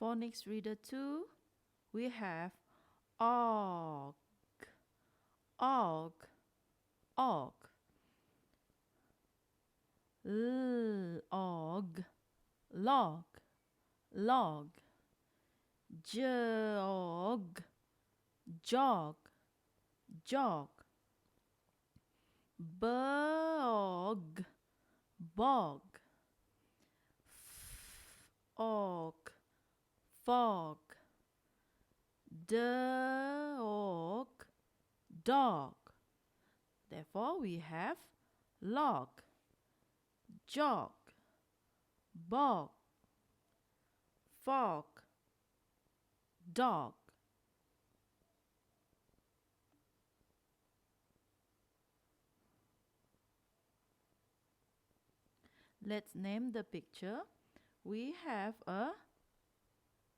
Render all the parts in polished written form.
Phonics Reader 2, we have og, og, og. Og, log, log. Jog, jog, jog. Bog, bog. Og, fog. Dog, dog. Therefore, we have log, jog, bog, fog, dog. Let's name the picture. We have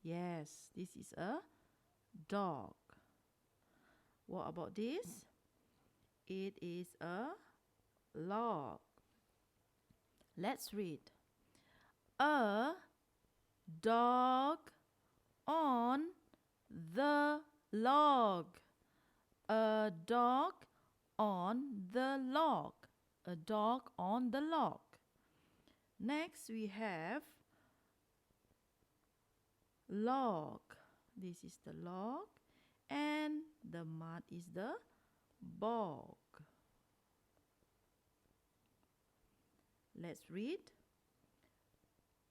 yes, this is a dog. What about this? It is a log. Let's read. A dog on the log. A dog on the log. A dog on the log. Next we have log. This is the log and the mud is the bog. Let's read.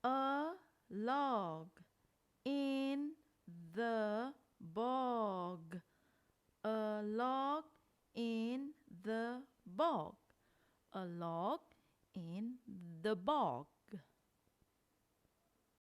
A log in the bog. A log in the bog. A log in the bog.